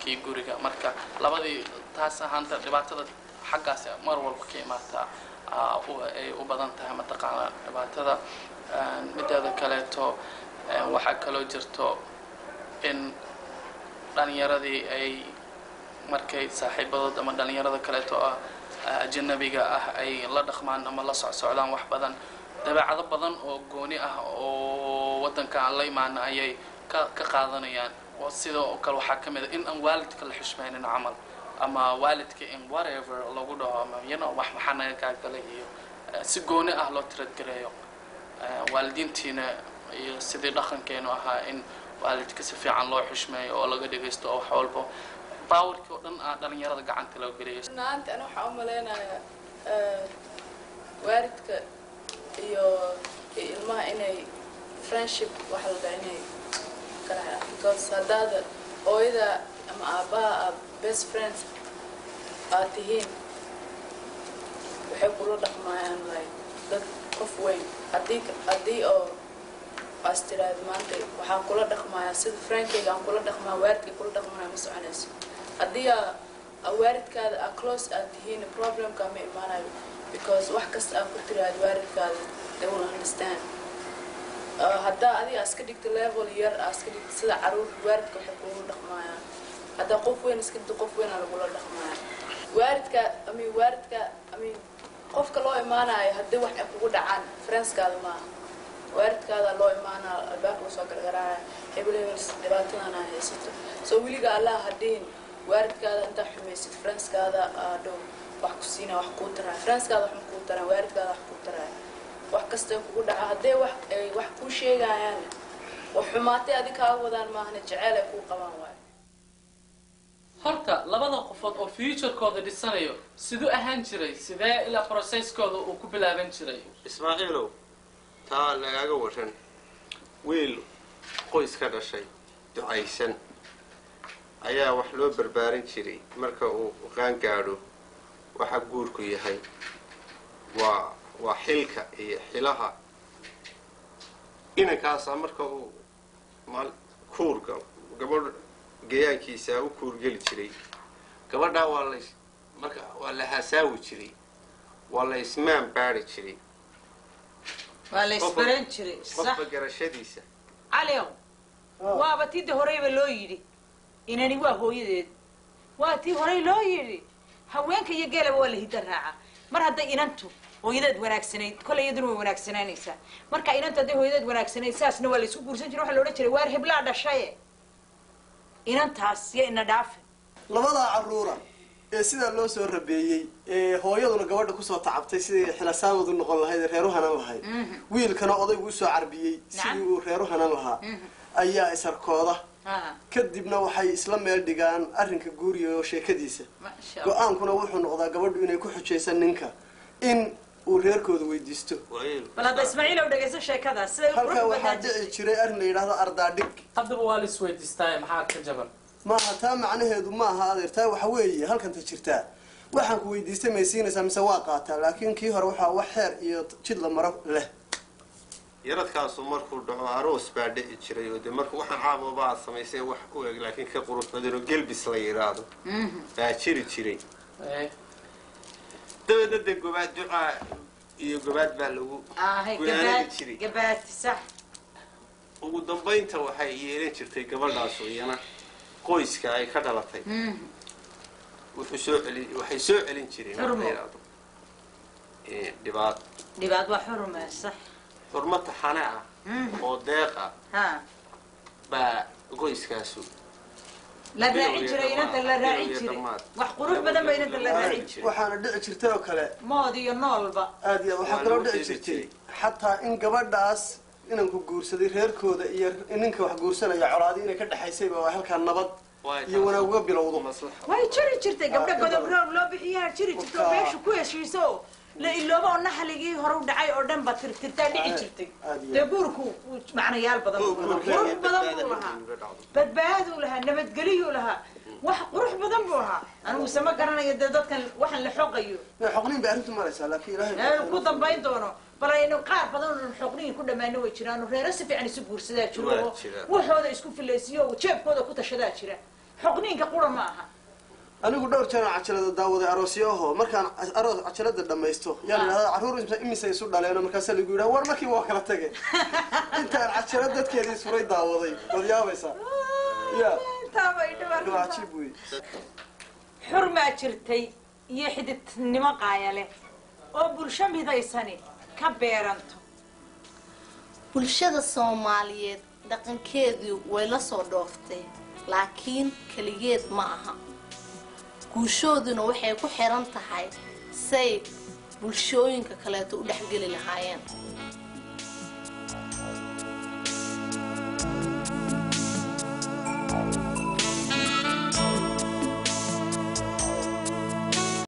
kii guriga marka labadii taas ahaanta dhibaatada xaggaas mar walba ka imaata ay u badan tahay mataqaana dhibaatada mideeda kaleeto waxa kaloo jirto in dhalinyaradii ay markay saaxiibadood ama dhalinyarada kaleeto ajnabiga ay la dhaqmaan ama la socdaan wax badan dabeecado badan oo gooni ah oo wadanka aan la imaana ayay ka qaadanayaan oo sidoo kale waxa kamid in aan waalidka la xushmaynin amal ama waalidka in whatever lagu dhaho ama wax maxanaga ka galay iyo si gooni ah loo tirad-gareeyo waalidiintiina iyo sidii dhaqankeenu ahaa in waalidka si fiican loo xushmeeyo oo laga dhageysto oo wax walba باورك ودن dhalinyarada gacanta loo geliyo naanta ana waxa u maleynaa waalidka iyo ilmaha inay friendship waxa la dhahay kala because hadada ooyada ama aabaa best friends aatihiin waxay kula dhaqmayaan like dad qof weyn hadii oo astiraad maanta waxa kula dhaqmaya sida friendkayga aan kula dhaqmaa waalidka kula dhaqmana ma soconayso hadii waalidkaada close aatihiin problem ka ma imaanayo because wax kasta aad ku tiraad waalidkaada they will understand hadda adiga iska dhigto level yar iska dhigto sida caruur waalidka waxa kula dhaqmaya hadda qof weyn iska dhigto qof weyn lagu dhaqmaya waalidka ami qofka loo imaanayo hadii wax kugu dhacaan friendskaada ma waalidkaada loo imaana albaabka soo gargaraaya hebel's dhibaatadana haysato soo wiliga Allah hadeen waalidkaada inta xumaysid friendskaada dhow wax ku siina wax ku taraa friendskaada wax ku taraa waalidkaada wax ku taraa wax kasta kugu dhaca hadee wax ku sheegayaan wax xumaatay adika wadaan maahna jacayl ay ku qabaan waay horta labada qofood oo future-kooda dhisanayo sidoo ahaan jiray sidee ila process-kooda uu ku bilaaban jiray Ismaaciilow taa lagaga waran wiil qoys ka dhashay ducaysan ayaa wax loo barbaarin jiray marka uu qaan gaadho waxa guurku yahay waa xilka iyo xilaha inankaas marka uu mal kuurga gabadh geeyaankiisa u kuurgeli jiray gabadha waa la hasaawi jiray waa la ismaan baari jiray wala isbaran jiray sax garashadiisa aliyo waaba tii horeyba loo yiri inani waa hooyadeed waa tii horey loo yiri haweenka iyo geelaba waa la hidda raaca mar hadday inantu hooyadeed wanaagsanayd kale iyaduna way wanaagsananaysaa marka inanta hadday hooyadeed wanaagsanayd saasna waa la isku guursan jiray waxa la odhan jiray waar heblaa dhashay inantaas iyo ina dhaafin labada caruura ee sida loo soo rabeeyay ee hooyaduna gabadha ku soo tacabtay sidii xilasaamadu noqon lahayd reeruhana lahayd wiilkana odaygu u soo carbiyay sidii uu reeruhana lahaa ayaa isarkooda kadibna waxay isla meel dhigaan arrinka guuriga oo sheekadiisa go'aankuna wuxuu noqdaa gabadhu inay ku xujaysan ninka in uu reerkooda weydiisto balaba Ismaaciil oo dhageysan sheekadaas sida halka waxa dhici jiray arrin la yiraahdo ardaadhig hadda waa la isweydiistaa maxaa ka jaban ما هتا معناهeedu ma aha adeertaa waxa weeye halkan ta jirtaa waxaan ku weydiistay meesiinaysa mise waa qaata laakiin kii hore waxa wax xeer iyo jid la maro leh yaradkaasu markuu dhaco aroos baa dhici jiray oo markuu waxaan caababa samaysay wax u eeg laakiin ka qurux badan oo gelbis la yiraahdo baa jiray dabadda gobaad duca iyo gobaad baa lagu gabaad sax ugu dambeynta waxay yeelan jirtay gabadhaas oo iyana qoyska ay ka dhalatay waxay soo celin jireen dhibaat waa xurma sax xurmata xanaa oo deeqa baa qoyskaasu la raaci jiray inta la raaci jiray wax qurux badan bay inta la raaci jiray waxaana dhici jirtay oo kale mood iyo noolba aad iyo waxa kale oo dhici jirtay xataa in gabadhaas inanku guursaday reerkooda iyo ninka wax guursanaya colaadi inay ka dhaxaysay baa halka nabad iyo wanaaga bilowdo way jiri jirtay gabdha godob loo bixiyaa jiri jirtay meesha ku heshiiso la ilooba oo naxligii hore u dhacay oo dhan ba tirtirtaa dhici jirtay deeburku macnayaal badan badbaado lahaa nabadgeliyo lahaa wax qurux badan buu ahaa anigu sama garanayo dadkan waxan la xoqayo xoqnin baa arintu maraysa laakiin ilaahay ku dambayn doono balayno qaar badan oo xoqnin ku dhamaano way jiraan reero si fiican isu guursadaa jiro waxooda isku filaysiyo jeebkooda ku tashadaa jira حقنين كقولة معها anigu dhowr jeer cajalada daawaday aroosyaho markaan aroos cajalada dhamaysto yaan ilaahay caruur imisa isu dhaleeno markaas la igu yiraahdo war markii waa kala tagay intaan cajalada dadkeedii suray daawaday wad yaabaysa ya taabay waa cajiib wey xurma jirtay iyo xididnimo qaayale oo bulsho midaysani ka beeranto bulshada Soomaaliyeed dhaqankeedu way la soo dhooftay laakiin kaligeed ma aha guushooduna waxay ku xiran tahay say bulshooyinka kale u dhaxgali lahaayeen